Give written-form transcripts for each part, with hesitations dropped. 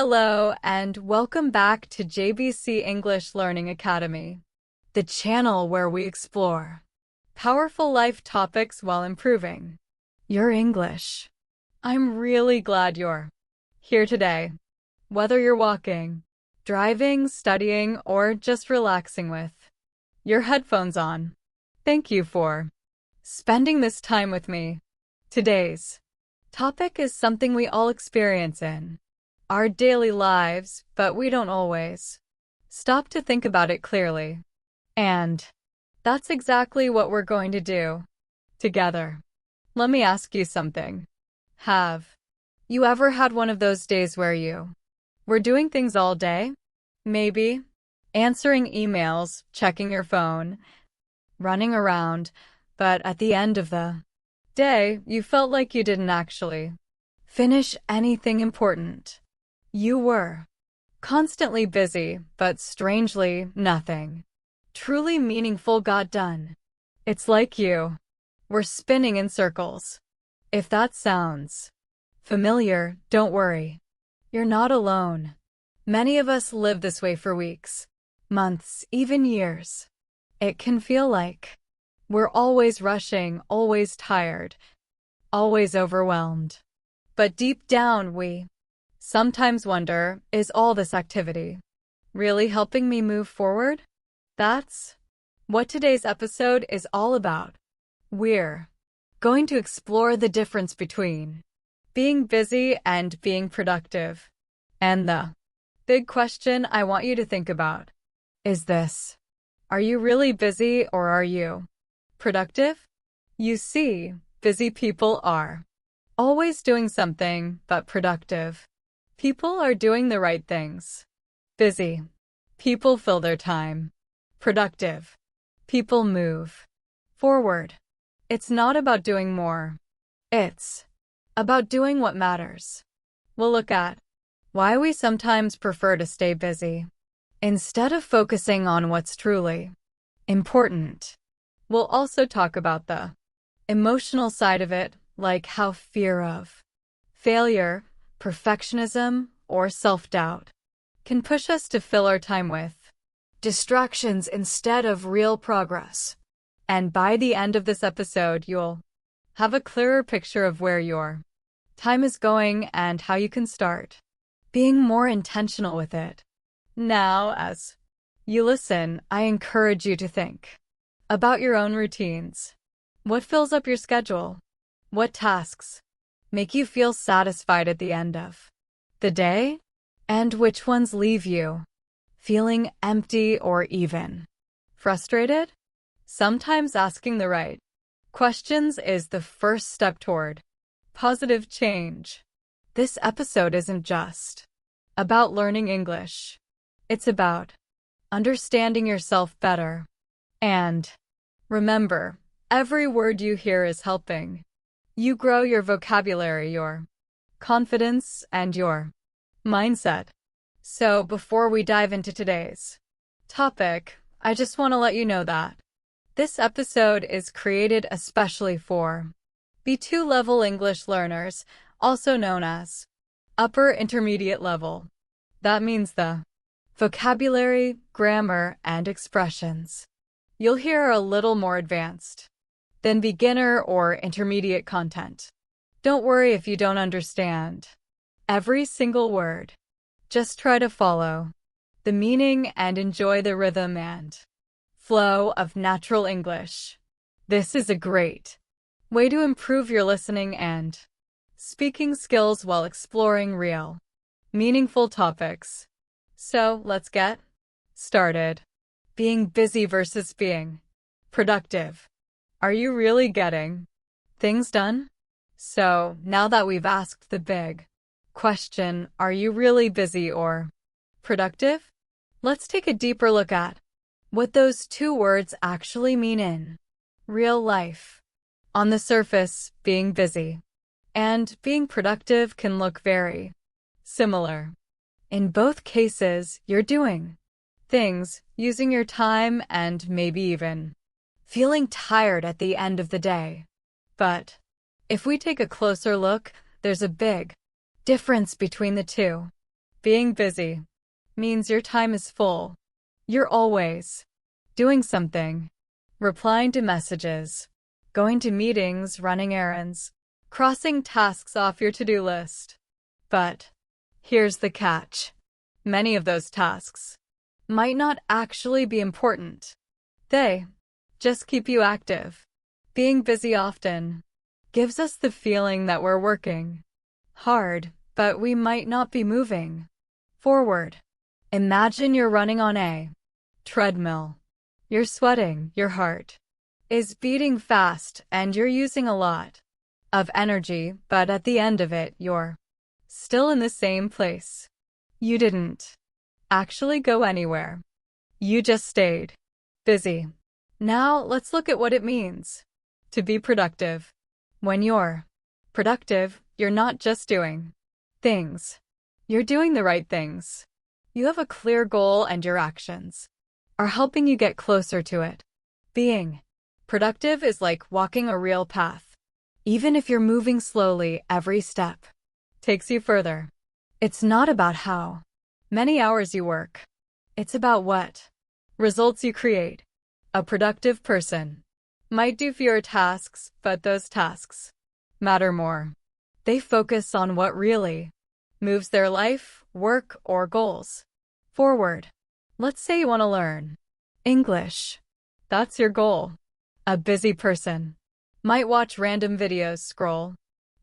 Hello, and welcome back to JBC English Learning Academy, the channel where we explore powerful life topics while improving your English. I'm really glad you're here today. Whether you're walking, driving, studying, or just relaxing with your headphones on, thank you for spending this time with me. Today's topic is something we all experience in our daily lives, but we don't always stop to think about it clearly. And that's exactly what we're going to do together. Let me ask you something. Have you ever had one of those days where you were doing things all day? Maybe answering emails, checking your phone, running around, but at the end of the day, you felt like you didn't actually finish anything important. You were constantly busy, but strangely, nothing truly meaningful got done. It's like you were spinning in circles. If that sounds familiar, don't worry. You're not alone. Many of us live this way for weeks, months, even years. It can feel like we're always rushing, always tired, always overwhelmed. But deep down, we sometimes wonder, is all this activity really helping me move forward? That's what today's episode is all about. We're going to explore the difference between being busy and being productive. And the big question I want you to think about is this: are you really busy or are you productive? You see, busy people are always doing something, but productive people are doing the right things. Busy people fill their time. Productive people move forward. It's not about doing more. It's about doing what matters. We'll look at why we sometimes prefer to stay busy instead of focusing on what's truly important. We'll also talk about the emotional side of it, like how fear of failure, perfectionism, or self-doubt can push us to fill our time with distractions instead of real progress. And by the end of this episode, you'll have a clearer picture of where your time is going and how you can start being more intentional with it. Now, as you listen, I encourage you to think about your own routines. What fills up your schedule? What tasks make you feel satisfied at the end of the day? And which ones leave you feeling empty or even frustrated? Sometimes asking the right questions is the first step toward positive change. This episode isn't just about learning English. It's about understanding yourself better. And remember, every word you hear is helping you grow your vocabulary, your confidence, and your mindset. So before we dive into today's topic, I just want to let you know that this episode is created especially for B2 level English learners, also known as upper intermediate level. That means the vocabulary, grammar, and expressions you'll hear are a little more advanced than beginner or intermediate content. Don't worry if you don't understand every single word. Just try to follow the meaning and enjoy the rhythm and flow of natural English. This is a great way to improve your listening and speaking skills while exploring real, meaningful topics. So let's get started. Being busy versus being productive. Are you really getting things done? So now that we've asked the big question, are you really busy or productive? Let's take a deeper look at what those two words actually mean in real life. On the surface, being busy and being productive can look very similar. In both cases, you're doing things, using your time, and maybe even feeling tired at the end of the day. But if we take a closer look, there's a big difference between the two. Being busy means your time is full. You're always doing something, replying to messages, going to meetings, running errands, crossing tasks off your to-do list. But here's the catch. Many of those tasks might not actually be important. They just keep you active. Being busy often gives us the feeling that we're working hard, but we might not be moving forward. Imagine you're running on a treadmill. You're sweating, your heart is beating fast, and you're using a lot of energy, but at the end of it, you're still in the same place. You didn't actually go anywhere. You just stayed busy. Now, let's look at what it means to be productive. When you're productive, you're not just doing things. You're doing the right things. You have a clear goal, and your actions are helping you get closer to it. Being productive is like walking a real path. Even if you're moving slowly, every step takes you further. It's not about how many hours you work. It's about what results you create. A productive person might do fewer tasks, but those tasks matter more. They focus on what really moves their life, work, or goals forward. Let's say you want to learn English. That's your goal. A busy person might watch random videos, scroll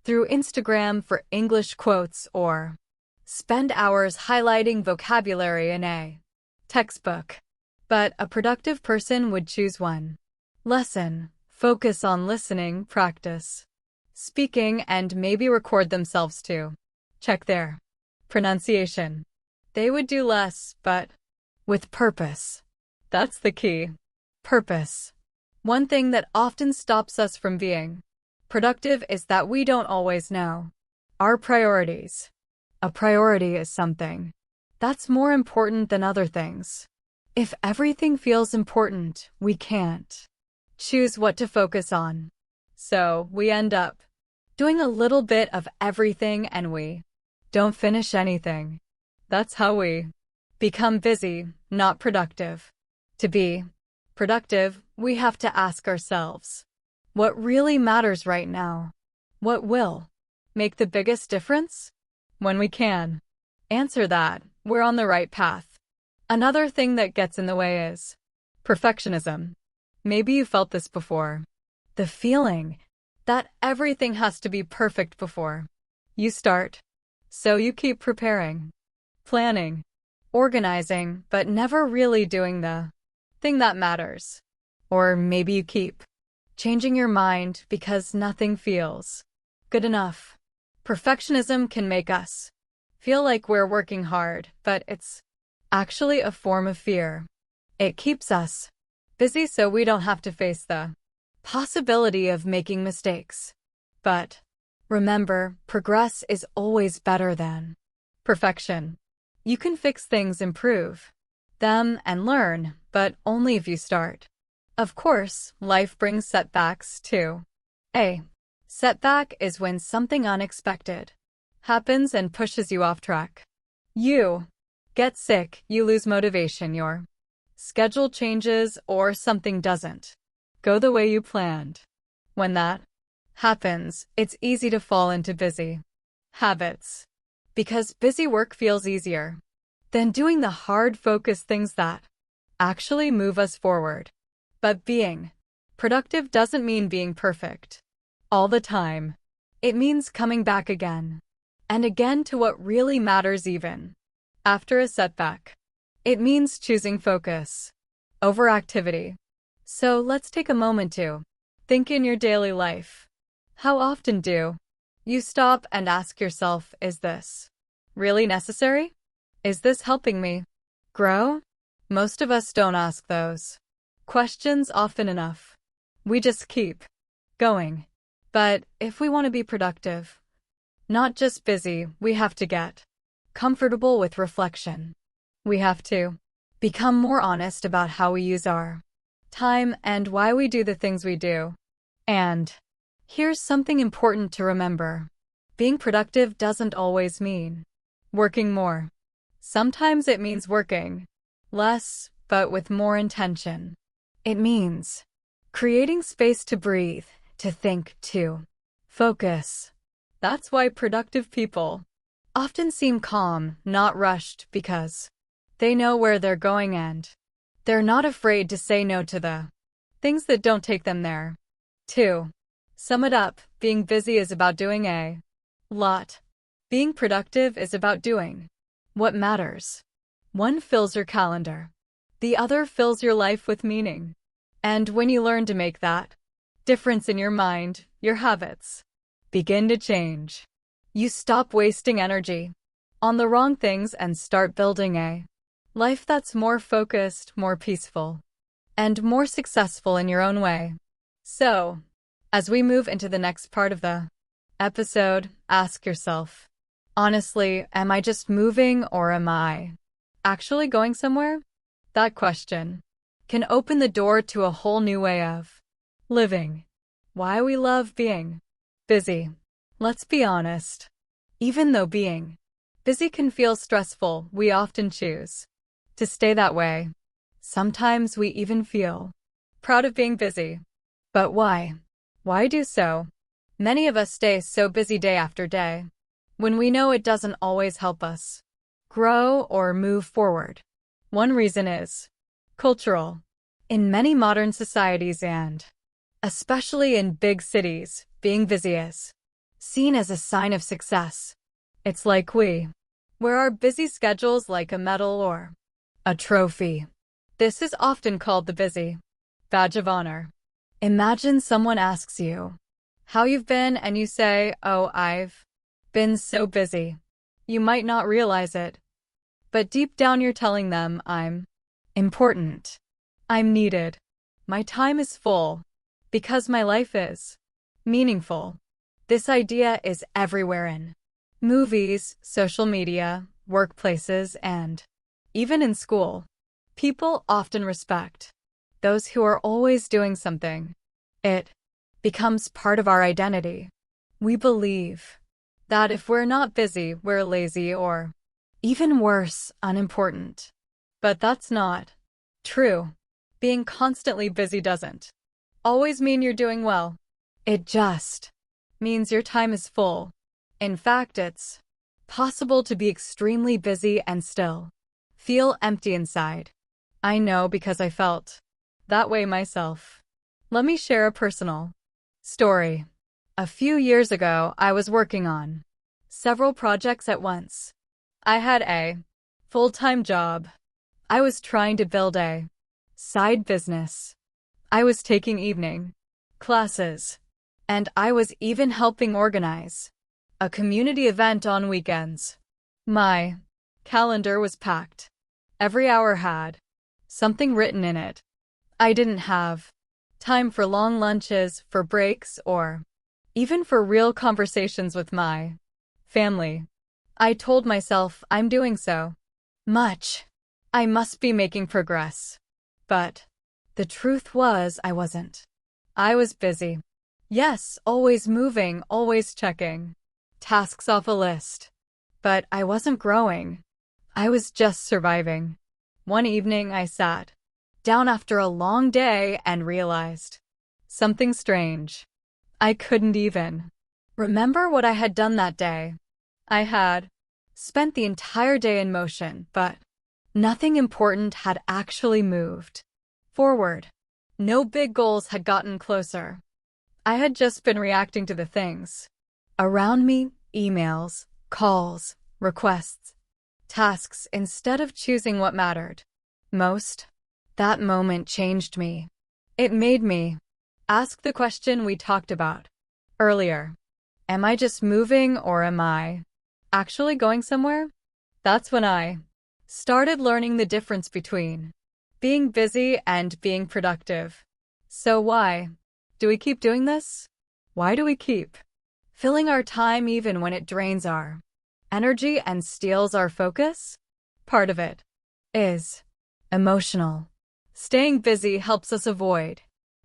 through Instagram for English quotes, or spend hours highlighting vocabulary in a textbook. But a productive person would choose one lesson, focus on listening, practice speaking, and maybe record themselves to check their pronunciation. They would do less, but with purpose. That's the key. Purpose. One thing that often stops us from being productive is that we don't always know our priorities. A priority is something that's more important than other things. If everything feels important, we can't choose what to focus on. So we end up doing a little bit of everything, and we don't finish anything. That's how we become busy, not productive. To be productive, we have to ask ourselves, what really matters right now? What will make the biggest difference? When we can answer that, we're on the right path. Another thing that gets in the way is perfectionism. Maybe you felt this before. The feeling that everything has to be perfect before you start. So you keep preparing, planning, organizing, but never really doing the thing that matters. Or maybe you keep changing your mind because nothing feels good enough. Perfectionism can make us feel like we're working hard, but it's actually a form of fear. It keeps us busy so we don't have to face the possibility of making mistakes. But remember, progress is always better than perfection. You can fix things, improve them, and learn, but only if you start. Of course, life brings setbacks too. A setback is when something unexpected happens and pushes you off track. You get sick, you lose motivation, your schedule changes, or something doesn't go the way you planned. When that happens, it's easy to fall into busy habits, because busy work feels easier than doing the hard, focused things that actually move us forward. But being productive doesn't mean being perfect all the time. It means coming back again and again to what really matters, even after a setback. It means choosing focus over activity. So let's take a moment to think in your daily life. How often do you stop and ask yourself, is this really necessary? Is this helping me grow? Most of us don't ask those questions often enough. We just keep going. But if we want to be productive, not just busy, we have to get comfortable with reflection. We have to become more honest about how we use our time and why we do the things we do. And here's something important to remember. Being productive doesn't always mean working more. Sometimes it means working less, but with more intention. It means creating space to breathe, to think, to focus. That's why productive people often seem calm, not rushed, because they know where they're going and they're not afraid to say no to the things that don't take them there. 2. Sum it up, being busy is about doing a lot. Being productive is about doing what matters. One fills your calendar. The other fills your life with meaning. And when you learn to make that difference in your mind, your habits begin to change. You stop wasting energy on the wrong things and start building a life that's more focused, more peaceful, and more successful in your own way. So, as we move into the next part of the episode, ask yourself, honestly, am I just moving or am I actually going somewhere? That question can open the door to a whole new way of living. Why we love being busy. Let's be honest. Even though being busy can feel stressful, we often choose to stay that way. Sometimes we even feel proud of being busy. But why? Why do so? Many of us stay so busy day after day when we know it doesn't always help us grow or move forward. One reason is cultural. In many modern societies and especially in big cities, being busy is seen as a sign of success. It's like we wear our busy schedules like a medal or a trophy. This is often called the busy badge of honor. Imagine someone asks you how you've been and you say, "Oh, I've been so busy." You might not realize it, but deep down you're telling them, "I'm important. I'm needed. My time is full because my life is meaningful." This idea is everywhere in movies, social media, workplaces, and even in school. People often respect those who are always doing something. It becomes part of our identity. We believe that if we're not busy, we're lazy or, even worse, unimportant. But that's not true. Being constantly busy doesn't always mean you're doing well. It just means your time is full. In fact, it's possible to be extremely busy and still feel empty inside. I know because I felt that way myself. Let me share a personal story. A few years ago, I was working on several projects at once. I had a full-time job. I was trying to build a side business. I was taking evening classes. And I was even helping organize a community event on weekends. My calendar was packed. Every hour had something written in it. I didn't have time for long lunches, for breaks, or even for real conversations with my family. I told myself, I'm doing so much. I must be making progress. But the truth was, I wasn't. I was busy. Yes, always moving, always checking tasks off a list. But I wasn't growing. I was just surviving. One evening I sat down after a long day and realized something strange. I couldn't even remember what I had done that day. I had spent the entire day in motion, but nothing important had actually moved forward. No big goals had gotten closer. I had just been reacting to the things around me, emails, calls, requests, tasks, instead of choosing what mattered most. That moment changed me. It made me ask the question we talked about earlier. Am I just moving or am I actually going somewhere? That's when I started learning the difference between being busy and being productive. So why do we keep doing this? Why do we keep filling our time even when it drains our energy and steals our focus? Part of it is emotional. Staying busy helps us avoid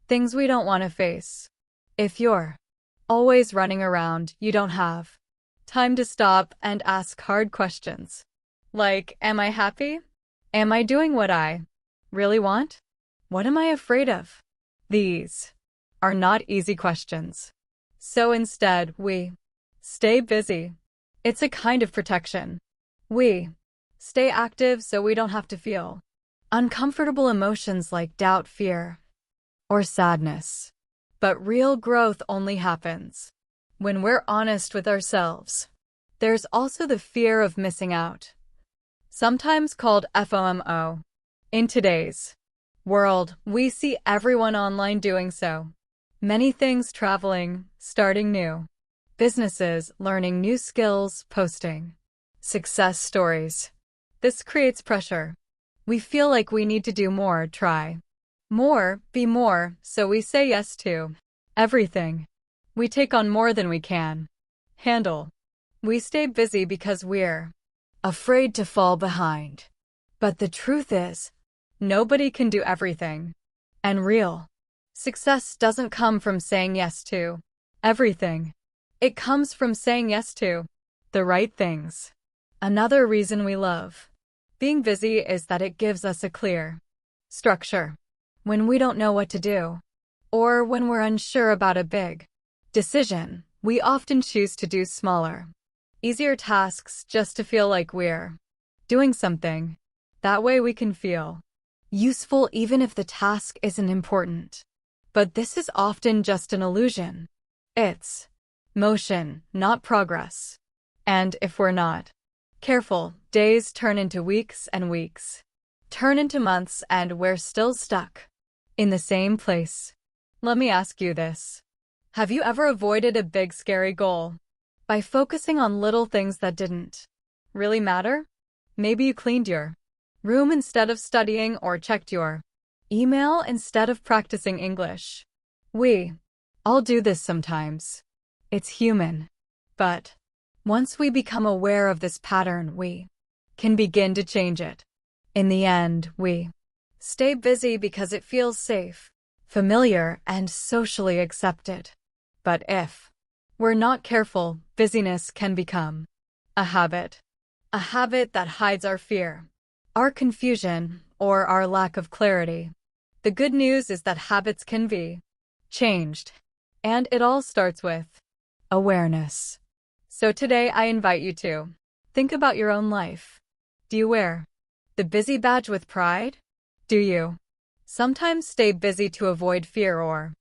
things we don't want to face. If you're always running around, you don't have time to stop and ask hard questions. Like, am I happy? Am I doing what I really want? What am I afraid of? These are not easy questions. So instead, we stay busy. It's a kind of protection. We stay active so we don't have to feel uncomfortable emotions like doubt, fear, or sadness. But real growth only happens when we're honest with ourselves. There's also the fear of missing out, sometimes called FOMO. In today's world, we see everyone online doing so. Many things: traveling, starting new businesses, learning new skills, posting success stories. This creates pressure. We feel like we need to do more, try more, be more, so we say yes to everything. We take on more than we can handle. We stay busy because we're afraid to fall behind. But the truth is, nobody can do everything. And real success doesn't come from saying yes to everything. It comes from saying yes to the right things. Another reason we love being busy is that it gives us a clear structure. When we don't know what to do, or when we're unsure about a big decision, we often choose to do smaller, easier tasks just to feel like we're doing something. That way we can feel useful even if the task isn't important. But this is often just an illusion. It's motion, not progress. And if we're not careful, days turn into weeks and weeks turn into months and we're still stuck in the same place. Let me ask you this. Have you ever avoided a big scary goal by focusing on little things that didn't really matter? Maybe you cleaned your room instead of studying or checked your email instead of practicing English. We all do this sometimes. It's human. But once we become aware of this pattern, we can begin to change it. In the end, we stay busy because it feels safe, familiar, and socially accepted. But if we're not careful, busyness can become a habit that hides our fear, our confusion, or our lack of clarity. The good news is that habits can be changed, and it all starts with awareness. So today I invite you to think about your own life. Do you wear the busy badge with pride? Do you sometimes stay busy to avoid fear or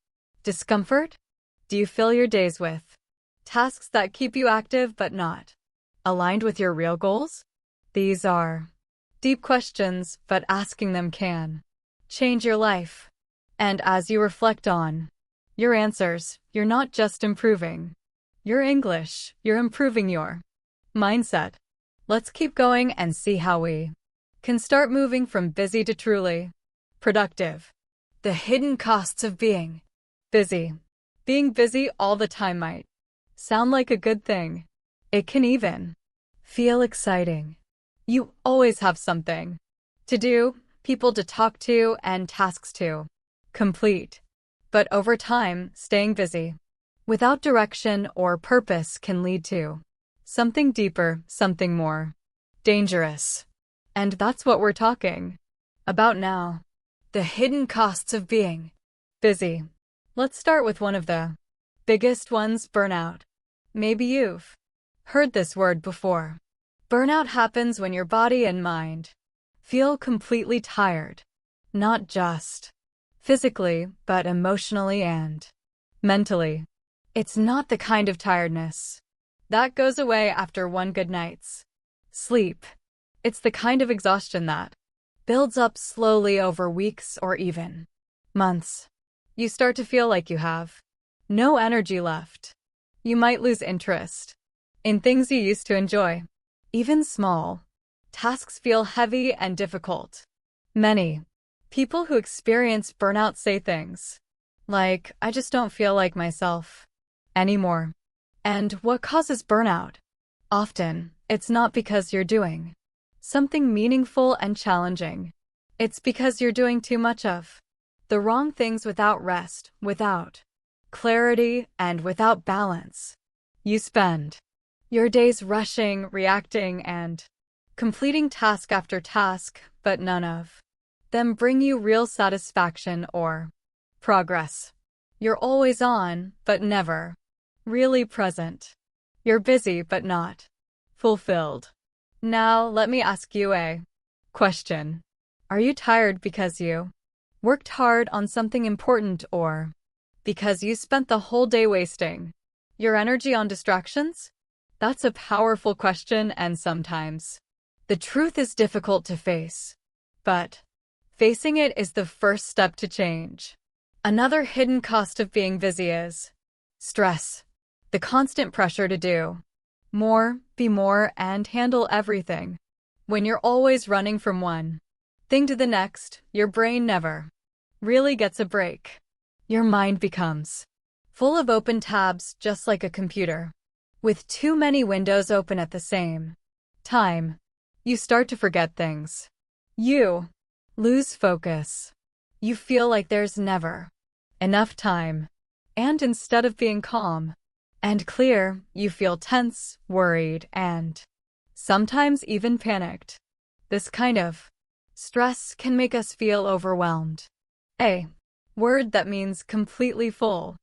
discomfort? Do you fill your days with tasks that keep you active but not aligned with your real goals? These are deep questions, but asking them can change your life. And as you reflect on your answers, you're not just improving your English, you're improving your mindset. Let's keep going and see how we can start moving from busy to truly productive. The hidden costs of being busy. Being busy all the time might sound like a good thing. It can even feel exciting. You always have something to do, people to talk to, and tasks to complete. But over time, staying busy without direction or purpose can lead to something deeper, something more dangerous. And that's what we're talking about now. The hidden costs of being busy. Let's start with one of the biggest ones: burnout. Maybe you've heard this word before. Burnout happens when your body and mind feel completely tired, not just physically, but emotionally and mentally. It's not the kind of tiredness that goes away after one good night's sleep. It's the kind of exhaustion that builds up slowly over weeks or even months. You start to feel like you have no energy left. You might lose interest in things you used to enjoy. Even small tasks feel heavy and difficult. Many people who experience burnout say things like, "I just don't feel like myself anymore." And what causes burnout? Often, it's not because you're doing something meaningful and challenging. It's because you're doing too much of the wrong things without rest, without clarity, and without balance. You spend your days rushing, reacting, and completing task after task, but none of them bring you real satisfaction or progress. You're always on, but never really present. You're busy, but not fulfilled. Now, let me ask you a question. Are you tired because you worked hard on something important or because you spent the whole day wasting your energy on distractions? That's a powerful question, and sometimes the truth is difficult to face. But facing it is the first step to change. Another hidden cost of being busy is stress. The constant pressure to do more, be more, and handle everything. When you're always running from one thing to the next, your brain never really gets a break. Your mind becomes full of open tabs, just like a computer. With too many windows open at the same time, you start to forget things. You lose focus. You feel like there's never enough time. And instead of being calm and clear, you feel tense, worried, and sometimes even panicked. This kind of stress can make us feel overwhelmed. A word that means completely full.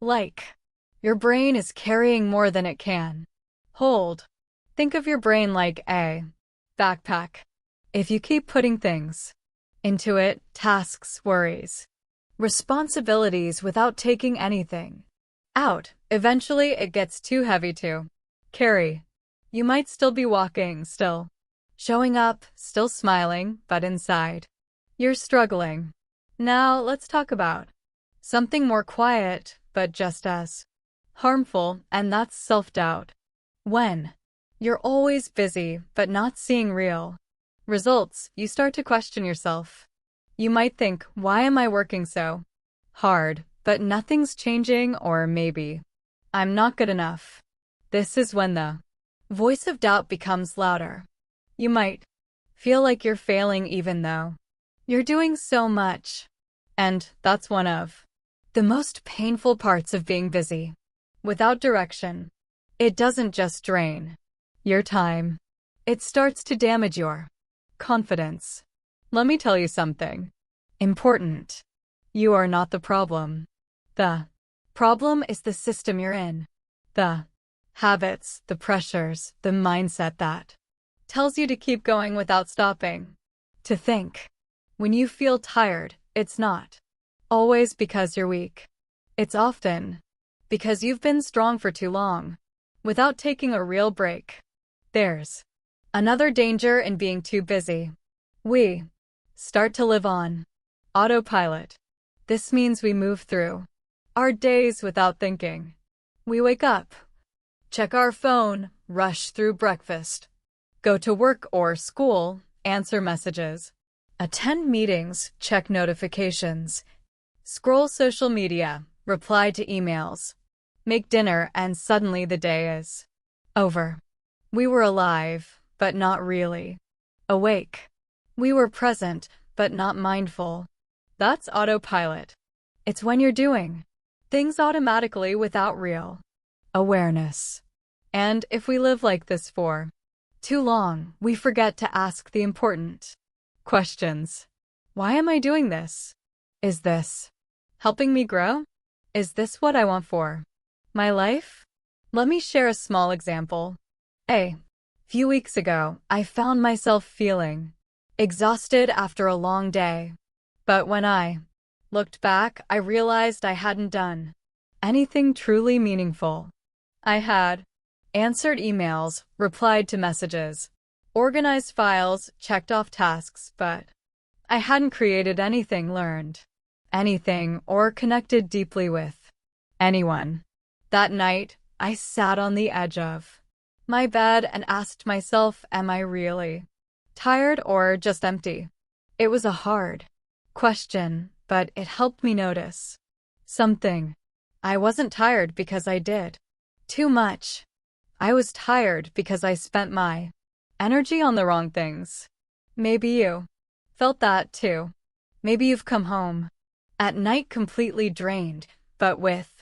Like your brain is carrying more than it can hold. Think of your brain like a backpack. If you keep putting things into it, tasks, worries, responsibilities without taking anything out, eventually it gets too heavy to carry. You might still be walking, still showing up, still smiling, but inside, you're struggling. Now, let's talk about something more quiet, but just as harmful, and that's self-doubt. When you're always busy, but not seeing real results, you start to question yourself. You might think, why am I working so hard, but nothing's changing, or maybe I'm not good enough. This is when the voice of doubt becomes louder. You might feel like you're failing even though you're doing so much. And that's one of the most painful parts of being busy. Without direction, it doesn't just drain your time. It starts to damage your confidence. Let me tell you something important. You are not the problem. The problem is the system you're in. The habits, the pressures, the mindset that tells you to keep going without stopping. To think. When you feel tired, it's not always because you're weak. It's often because you've been strong for too long without taking a real break. There's another danger in being too busy. We start to live on autopilot. This means we move through our days without thinking. We wake up, check our phone, rush through breakfast, go to work or school, answer messages, attend meetings, check notifications, scroll social media, reply to emails, make dinner, and suddenly the day is over. We were alive, but not really awake. We were present, but not mindful. That's autopilot. It's when you're doing things automatically without real awareness. And if we live like this for too long, we forget to ask the important questions. Why am I doing this? Is this helping me grow? Is this what I want for my life? Let me share a small example. A few weeks ago, I found myself feeling exhausted after a long day. But when I looked back, I realized I hadn't done anything truly meaningful. I had answered emails, replied to messages, organized files, checked off tasks, but I hadn't created anything, learned anything, or connected deeply with anyone. That night, I sat on the edge of my bed and asked myself, am I really tired or just empty? It was a hard question, but it helped me notice something. I wasn't tired because I did too much. I was tired because I spent my energy on the wrong things. Maybe you felt that too. Maybe you've come home at night completely drained, but with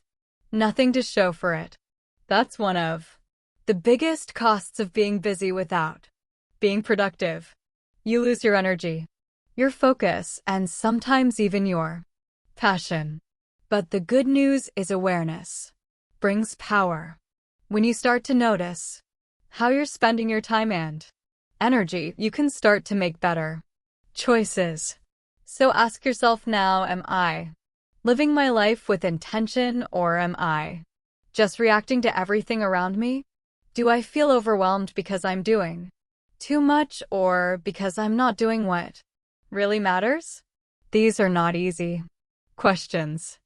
nothing to show for it. That's one of the biggest costs of being busy without being productive. You lose your energy, your focus, and sometimes even your passion. But the good news is awareness brings power. When you start to notice how you're spending your time and energy, you can start to make better choices. So ask yourself now, am I living my life with intention, or am I just reacting to everything around me? Do I feel overwhelmed because I'm doing too much, or because I'm not doing what really matters? These are not easy questions,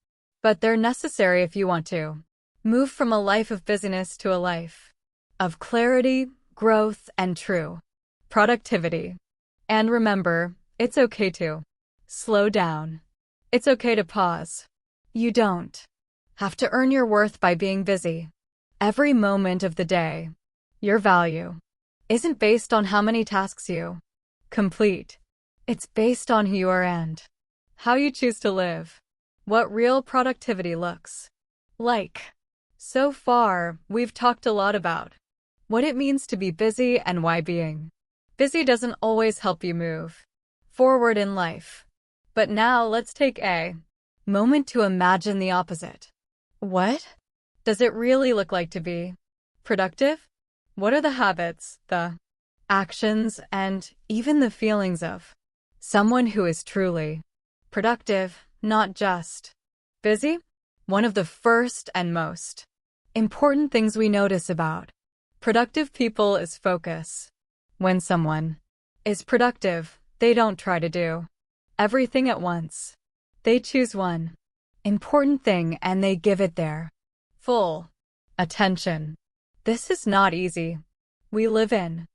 but they're necessary if you want to move from a life of busyness to a life of clarity, growth, and true productivity. And remember, it's okay to slow down. It's okay to pause. You don't have to earn your worth by being busy every moment of the day. Your value isn't based on how many tasks you complete. It's based on who you are and how you choose to live. What real productivity looks like. So far, we've talked a lot about what it means to be busy and why being busy doesn't always help you move forward in life. But now let's take a moment to imagine the opposite. What does it really look like to be productive? What are the habits, the actions, and even the feelings of someone who is truly productive, not just busy? One of the first and most important things we notice about productive people is focus. When someone is productive, they don't try to do everything at once. They choose one important thing and they give it their full attention. This is not easy. We live in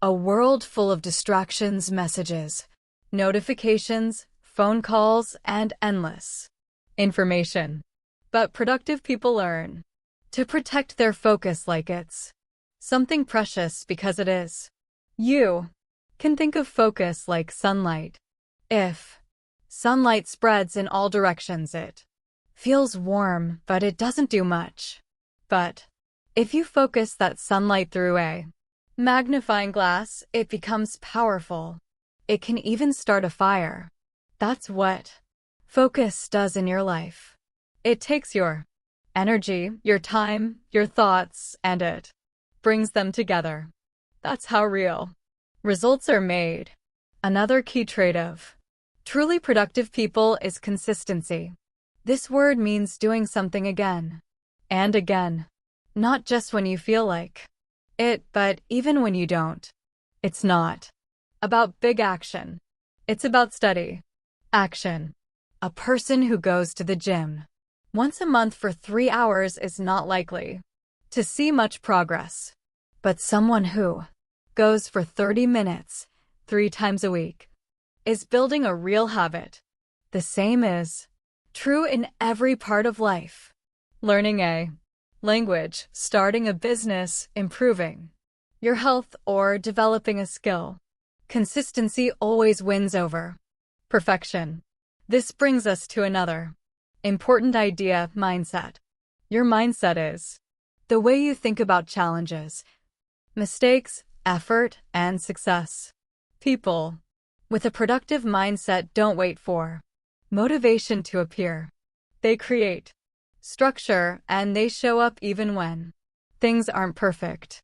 a world full of distractions, messages, notifications, phone calls, and endless information. But productive people learn to protect their focus like it's something precious, because it is. You can think of focus like sunlight. If sunlight spreads in all directions, it feels warm, but it doesn't do much. But if you focus that sunlight through a magnifying glass, it becomes powerful. It can even start a fire. That's what focus does in your life. It takes your energy, your time, your thoughts, and it brings them together. That's how real results are made. Another key trait of truly productive people is consistency. This word means doing something again and again, not just when you feel like it, but even when you don't. It's not about big action. It's about steady action. A person who goes to the gym once a month for 3 hours is not likely to see much progress. But someone who goes for 30 minutes 3 times a week is building a real habit. The same is true in every part of life. Learning a language, starting a business, improving your health, or developing a skill. Consistency always wins over perfection. This brings us to another important idea: mindset. Your mindset is the way you think about challenges, mistakes, effort, and success. People with a productive mindset don't wait for motivation to appear. They create structure, and they show up even when things aren't perfect.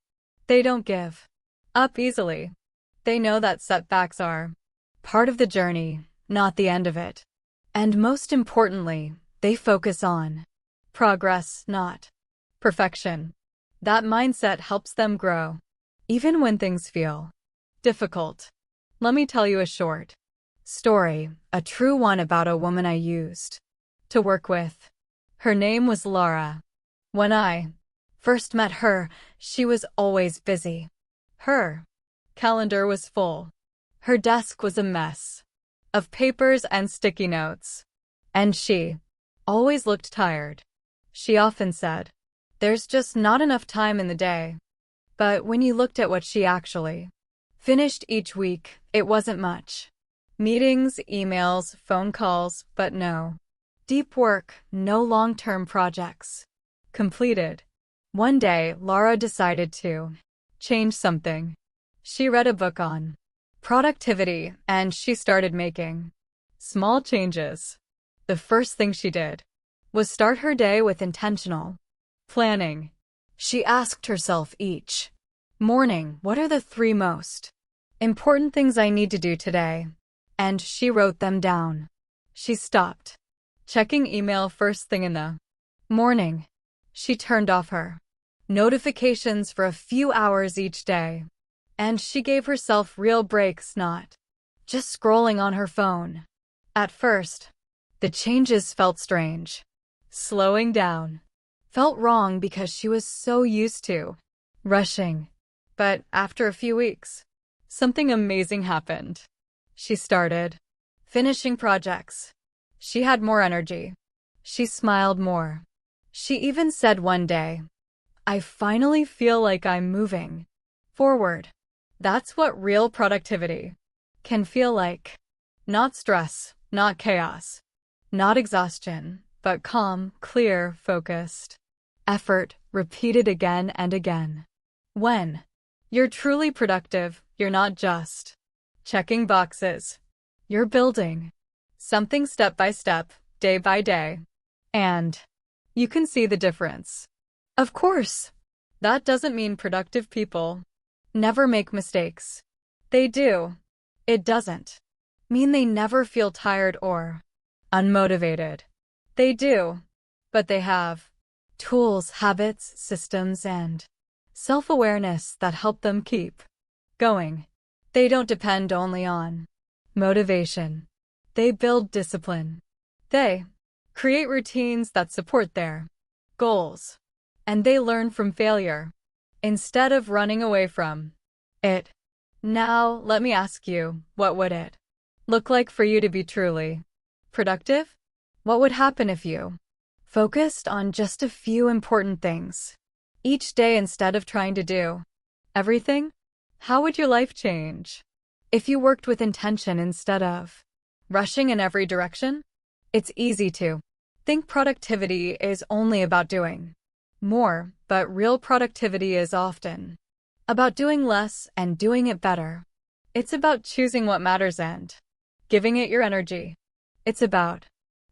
They don't give up easily. They know that setbacks are part of the journey, not the end of it. And most importantly, they focus on progress, not perfection. That mindset helps them grow, even when things feel difficult. Let me tell you a short story, a true one, about a woman I used to work with. Her name was Laura. When I first met her, she was always busy. Her calendar was full. Her desk was a mess of papers and sticky notes. And she always looked tired. She often said, "There's just not enough time in the day." But when you looked at what she actually finished each week, it wasn't much. Meetings, emails, phone calls, but no deep work, no long-term projects completed. One day, Laura decided to change something. She read a book on productivity and she started making small changes. The first thing she did was start her day with intentional planning. She asked herself each morning, what are the 3 most important things I need to do today? And she wrote them down. She stopped checking email first thing in the morning. She turned off her notifications for a few hours each day. And she gave herself real breaks, not just scrolling on her phone. At first, the changes felt strange. Slowing down felt wrong because she was so used to rushing. But after a few weeks, something amazing happened. She started finishing projects. She had more energy. She smiled more. She even said one day, I finally feel like I'm moving forward. That's what real productivity can feel like. Not stress, not chaos, not exhaustion, but calm, clear, focused effort repeated again and again. When you're truly productive, you're not just checking boxes. You're building something step by step, day by day. And you can see the difference. Of course, that doesn't mean productive people never make mistakes. They do. It doesn't mean they never feel tired or unmotivated. They do. But they have tools, habits, systems, and self-awareness that help them keep going. They don't depend only on motivation. They build discipline. They create routines that support their goals. And they learn from failure instead of running away from it. Now, let me ask you, what would it look like for you to be truly productive? What would happen if you focused on just a few important things each day instead of trying to do everything? How would your life change? If you worked with intention instead of rushing in every direction? It's easy to think productivity is only about doing more, but real productivity is often about doing less and doing it better. It's about choosing what matters and giving it your energy. It's about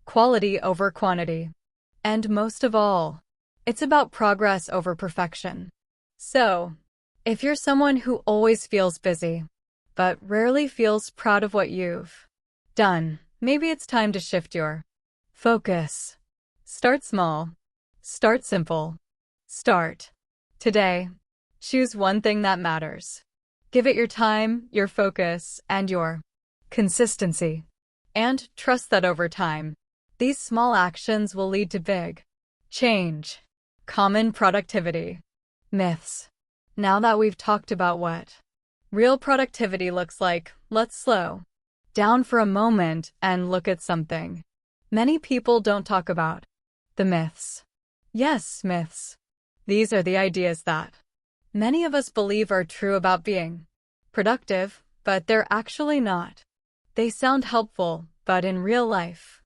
quality over quantity. And most of all, it's about progress over perfection. So, if you're someone who always feels busy, but rarely feels proud of what you've done, maybe it's time to shift your focus. Start small. Start simple. Start today. Choose one thing that matters. Give it your time, your focus, and your consistency. And trust that over time, these small actions will lead to big change. Common productivity myths. Now that we've talked about what real productivity looks like, let's slow down for a moment and look at something many people don't talk about: the myths. Yes, myths. These are the ideas that many of us believe are true about being productive, but they're actually not. They sound helpful, but in real life,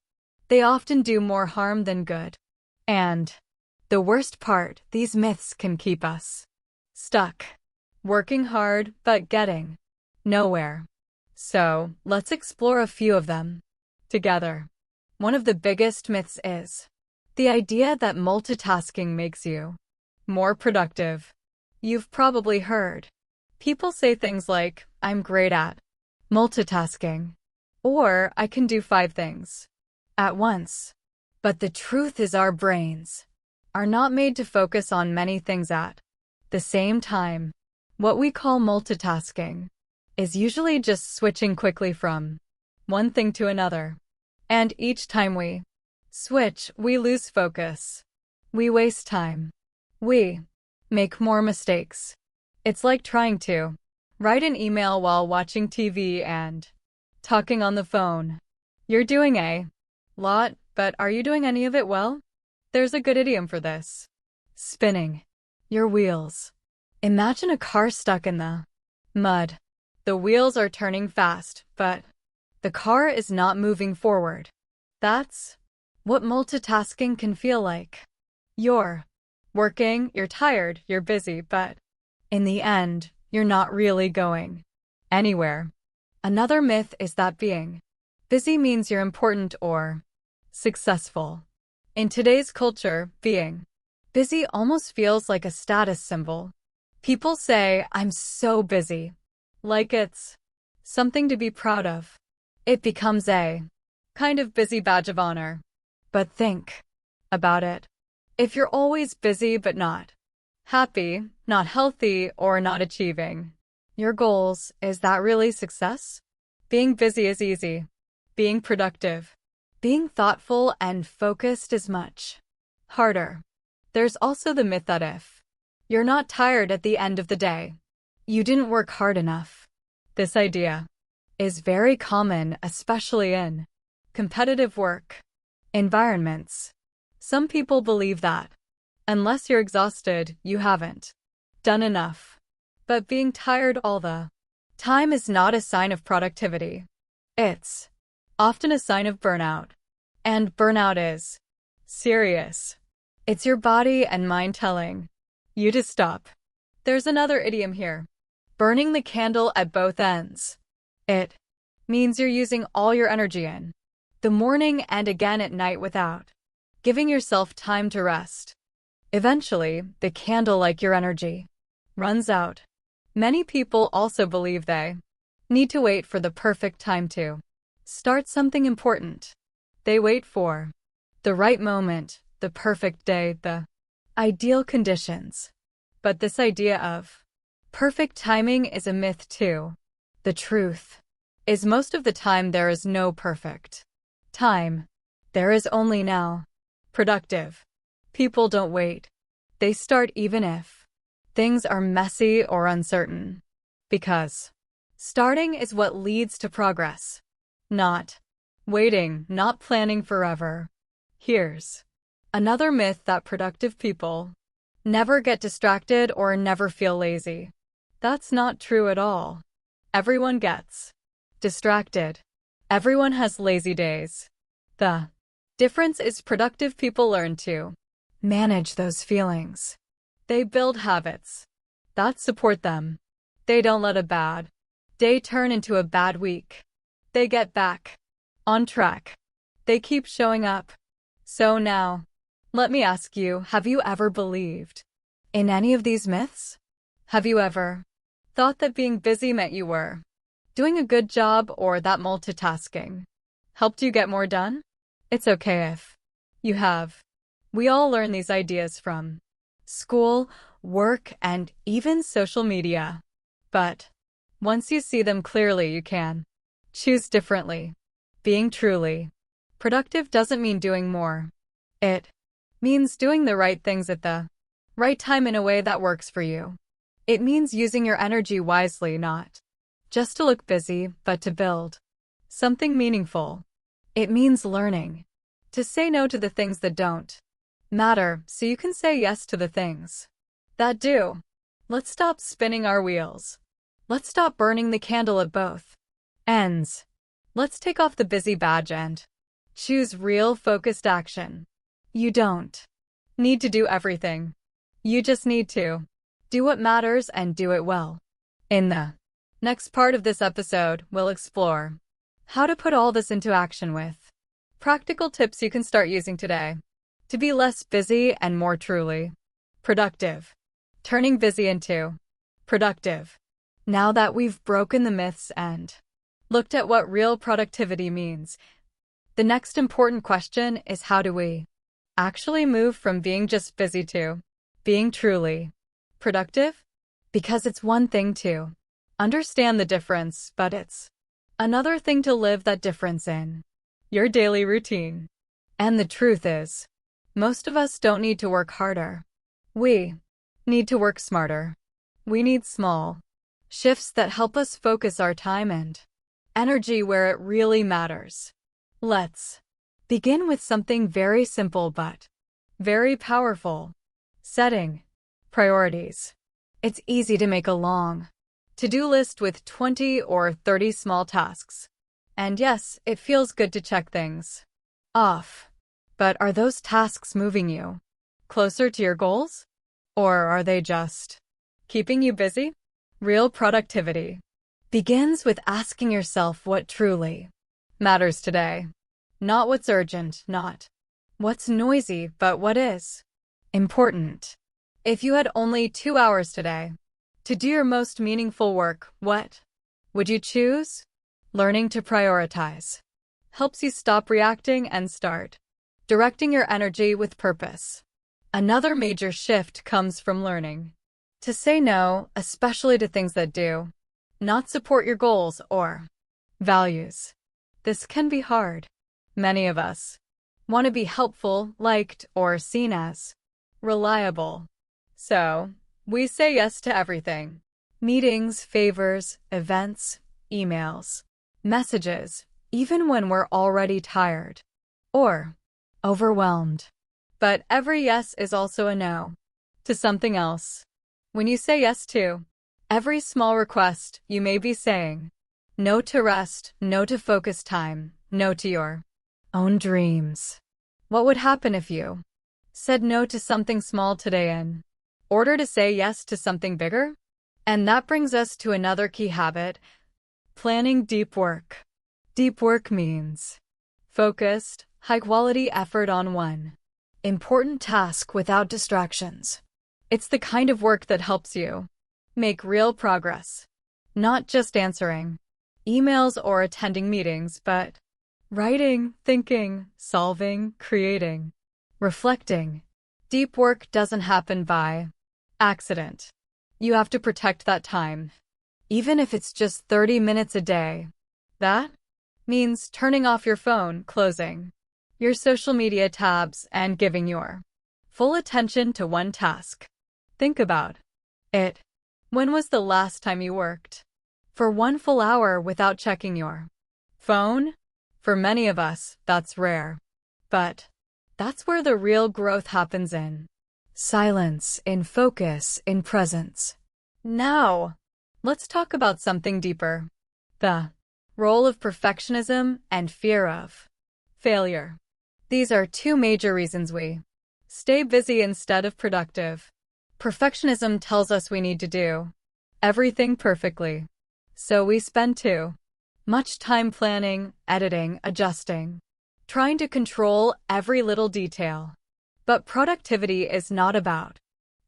they often do more harm than good. And the worst part, these myths can keep us stuck, working hard, but getting nowhere. So, let's explore a few of them together. One of the biggest myths is the idea that multitasking makes you more productive. You've probably heard people say things like, I'm great at multitasking, or I can do 5 things at once. But the truth is our brains are not made to focus on many things at the same time. What we call multitasking is usually just switching quickly from one thing to another. And each time we switch, we lose focus. We waste time. We make more mistakes. It's like trying to write an email while watching TV and talking on the phone. You're doing a lot, but are you doing any of it well? There's a good idiom for this: spinning your wheels. Imagine a car stuck in the mud. The wheels are turning fast, but the car is not moving forward. That's what multitasking can feel like. You're working, you're tired, you're busy, but in the end, you're not really going anywhere. Another myth is that being busy means you're important or successful. In today's culture, being busy almost feels like a status symbol. People say, "I'm so busy," like it's something to be proud of. It becomes a kind of busy badge of honor. But think about it. If you're always busy but not happy, not healthy, or not achieving your goals, is that really success? Being busy is easy. Being productive, being thoughtful and focused is much harder. There's also the myth that if you're not tired at the end of the day, you didn't work hard enough. This idea is very common, especially in competitive work environments. Some people believe that unless you're exhausted, you haven't done enough. But being tired all the time is not a sign of productivity. It's often a sign of burnout. And burnout is serious. It's your body and mind telling you to stop. There's another idiom here: burning the candle at both ends. It means you're using all your energy in the morning and again at night without giving yourself time to rest. Eventually, the candle, like your energy, runs out. Many people also believe they need to wait for the perfect time to start something important. They wait for the right moment, the perfect day, the ideal conditions. But this idea of perfect timing is a myth too. The truth is most of the time there is no perfect time. There is only now. Productive people don't wait. They start even if things are messy or uncertain. Because starting is what leads to progress. Not waiting, not planning forever. Here's another myth: that productive people never get distracted or never feel lazy. That's not true at all. Everyone gets distracted. Everyone has lazy days. The difference is productive people learn to manage those feelings. They build habits that support them. They don't let a bad day turn into a bad week. They get back on track. They keep showing up. So now, let me ask you, have you ever believed in any of these myths? Have you ever thought that being busy meant you were doing a good job, or that multitasking helped you get more done? It's okay if you have. We all learn these ideas from school, work, and even social media. But once you see them clearly, you can choose differently. Being truly productive doesn't mean doing more. It means doing the right things at the right time in a way that works for you. It means using your energy wisely, not just to look busy, but to build something meaningful. It means learning to say no to the things that don't matter so you can say yes to the things that do. Let's stop spinning our wheels. Let's stop burning the candle at both ends. Let's take off the busy badge and choose real focused action. You don't need to do everything. You just need to do what matters and do it well. In the next part of this episode, we'll explore how to put all this into action with practical tips you can start using today to be less busy and more truly productive. Turning busy into productive. Now that we've broken the myths and looked at what real productivity means, the next important question is, how do we actually move from being just busy to being truly productive? Because it's one thing to understand the difference, but it's another thing to live that difference in your daily routine. And the truth is, most of us don't need to work harder. We need to work smarter. We need small shifts that help us focus our time and energy where it really matters. Let's begin with something very simple but very powerful: setting priorities. It's easy to make a long to-do list with 20 or 30 small tasks. And yes, it feels good to check things off. But are those tasks moving you closer to your goals? Or are they just keeping you busy? Real productivity begins with asking yourself what truly matters today. Not what's urgent, not what's noisy, but what is important. If you had only 2 hours today to do your most meaningful work, what would you choose? Learning to prioritize helps you stop reacting and start directing your energy with purpose. Another major shift comes from learning to say no, especially to things that do not support your goals or values. This can be hard. Many of us want to be helpful, liked, or seen as reliable. So, we say yes to everything. Meetings, favors, events, emails, messages, even when we're already tired or overwhelmed. But every yes is also a no to something else. When you say yes to every small request, you may be saying no to rest, no to focus time, no to your own dreams. What would happen if you said no to something small today in order to say yes to something bigger? And that brings us to another key habit: planning deep work. Deep work means focused, high-quality effort on one important task without distractions. It's the kind of work that helps you make real progress, not just answering emails or attending meetings, but writing, thinking, solving, creating, reflecting. Deep work doesn't happen by accident. You have to protect that time, even if it's just 30 minutes a day. That means turning off your phone, closing your social media tabs, and giving your full attention to one task. Think about it. When was the last time you worked for 1 full hour without checking your phone? For many of us, that's rare. But that's where the real growth happens, in silence, in focus, in presence. Now, let's talk about something deeper: the role of perfectionism and fear of failure. These are two major reasons we stay busy instead of productive. Perfectionism tells us we need to do everything perfectly, so we spend too much time planning, editing, adjusting, trying to control every little detail. But productivity is not about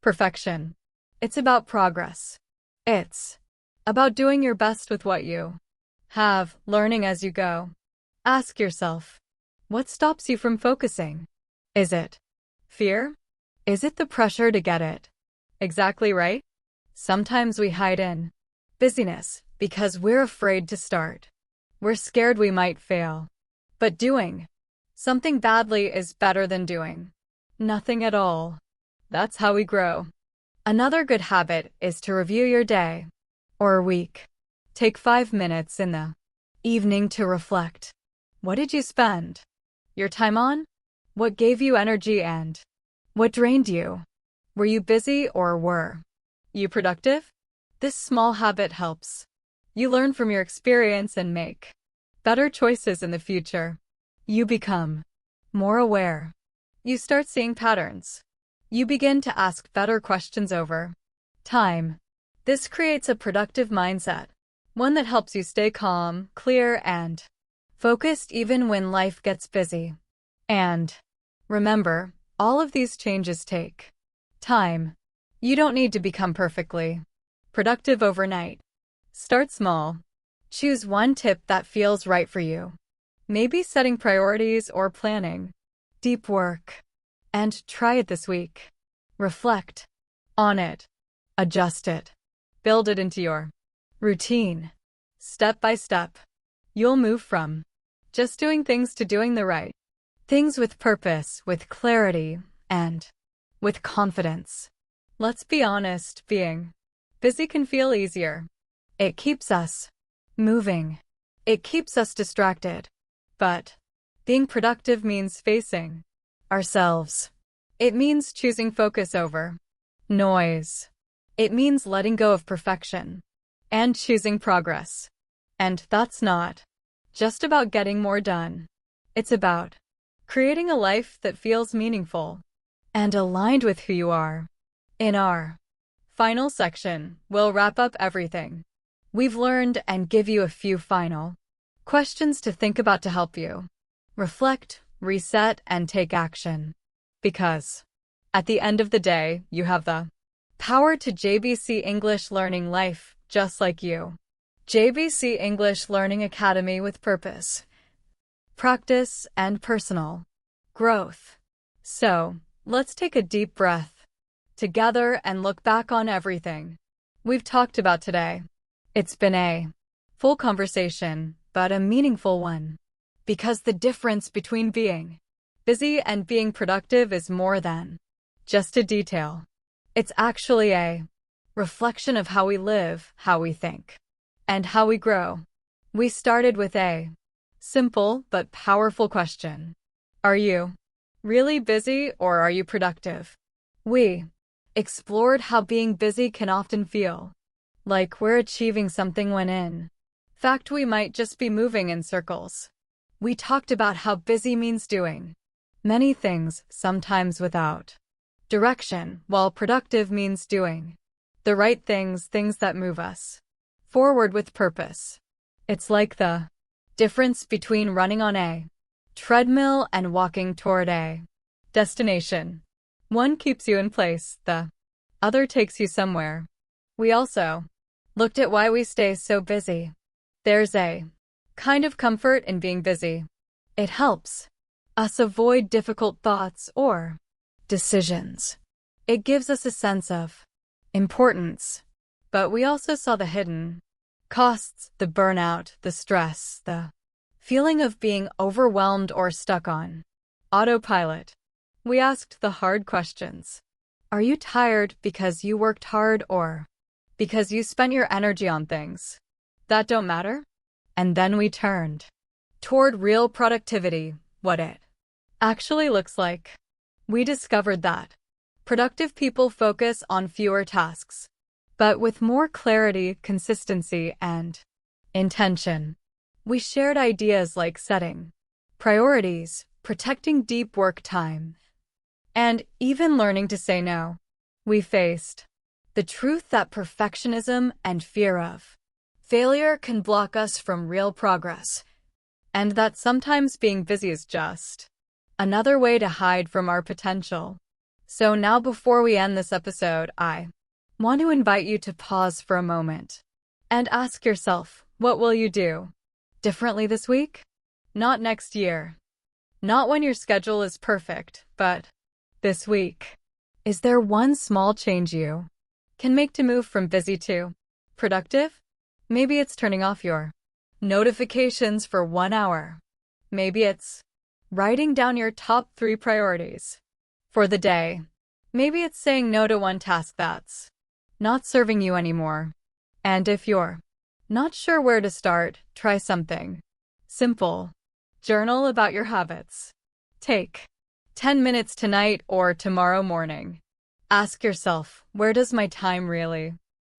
perfection. It's about progress. It's about doing your best with what you have, learning as you go. Ask yourself, what stops you from focusing? Is it fear? Is it the pressure to get it exactly right? Sometimes we hide in busyness because we're afraid to start. We're scared we might fail. But doing something badly is better than doing nothing at all. That's how we grow. Another good habit is to review your day or week. Take 5 minutes in the evening to reflect. What did you spend your time on? What gave you energy and what drained you? Were you busy or were you productive? This small habit helps you learn from your experience and make better choices in the future. You become more aware. You start seeing patterns. You begin to ask better questions over time. This creates a productive mindset, one that helps you stay calm, clear, and focused even when life gets busy. And remember, all of these changes take time. You don't need to become perfectly productive overnight. Start small. Choose one tip that feels right for you. Maybe setting priorities or planning deep work. And try it this week. Reflect on it. Adjust it. Build it into your routine. Step by step, you'll move from just doing things to doing the right things with purpose, with clarity, and with confidence. Let's be honest, being busy can feel easier. It keeps us moving. It keeps us distracted. But being productive means facing ourselves. It means choosing focus over noise. It means letting go of perfection and choosing progress. And that's not just about getting more done. It's about creating a life that feels meaningful and aligned with who you are. In our final section will wrap up everything we've learned and give you a few final questions to think about to help you reflect, reset, and take action. Because at the end of the day, you have the power to JBC English Learning Life just like you. JBC English Learning Academy with purpose, practice, and personal growth. So, let's take a deep breath together and look back on everything we've talked about today. It's been a full conversation, but a meaningful one. Because the difference between being busy and being productive is more than just a detail. It's actually a reflection of how we live, how we think, and how we grow. We started with a simple but powerful question. Are you really busy or are you productive? We explored how being busy can often feel like we're achieving something when in fact we might just be moving in circles. We talked about how busy means doing many things, sometimes without direction, while productive means doing the right things, things that move us forward with purpose. It's like the difference between running on a treadmill and walking toward a destination. One keeps you in place, the other takes you somewhere. We also looked at why we stay so busy. There's a kind of comfort in being busy. It helps us avoid difficult thoughts or decisions. It gives us a sense of importance. But we also saw the hidden costs, the burnout, the stress, the feeling of being overwhelmed or stuck on autopilot. We asked the hard questions. Are you tired because you worked hard or because you spent your energy on things that don't matter? And then we turned toward real productivity, what it actually looks like. We discovered that productive people focus on fewer tasks, but with more clarity, consistency, and intention. We shared ideas like setting priorities, protecting deep work time, and even learning to say no. We faced the truth that perfectionism and fear of failure can block us from real progress, and that sometimes being busy is just another way to hide from our potential. So now before we end this episode, I want to invite you to pause for a moment and ask yourself, what will you do differently this week? Not next year. Not when your schedule is perfect, but this week. Is there one small change you can make to move from busy to productive? Maybe it's turning off your notifications for 1 hour. Maybe it's writing down your top 3 priorities for the day. Maybe it's saying no to one task that's not serving you anymore. And if you're not sure where to start, try something simple. Journal about your habits. Take 10 minutes tonight or tomorrow morning. Ask yourself, where does my time really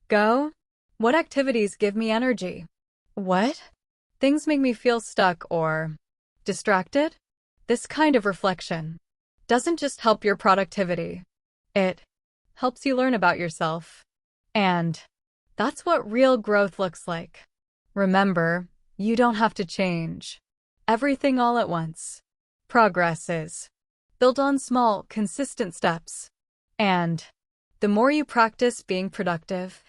go? What activities give me energy? What things make me feel stuck or distracted? This kind of reflection doesn't just help your productivity. It helps you learn about yourself. And that's what real growth looks like. Remember, you don't have to change everything all at once. Progress is built on small, consistent steps. And the more you practice being productive,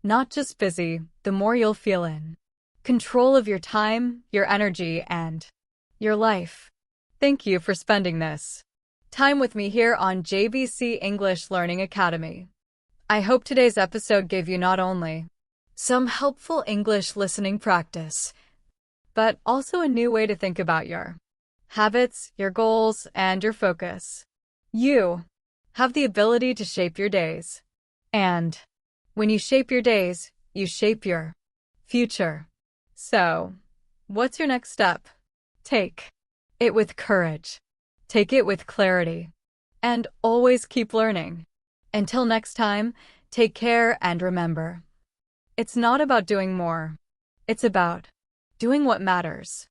not just busy, the more you'll feel in control of your time, your energy, and your life. Thank you for spending this time with me here on JBC English Learning Academy. I hope today's episode gave you not only some helpful English listening practice, but also a new way to think about your habits, your goals, and your focus. You have the ability to shape your days. And when you shape your days, you shape your future. So, what's your next step? Take it with courage. Take it with clarity. And always keep learning. Until next time, take care and remember, it's not about doing more. It's about doing what matters.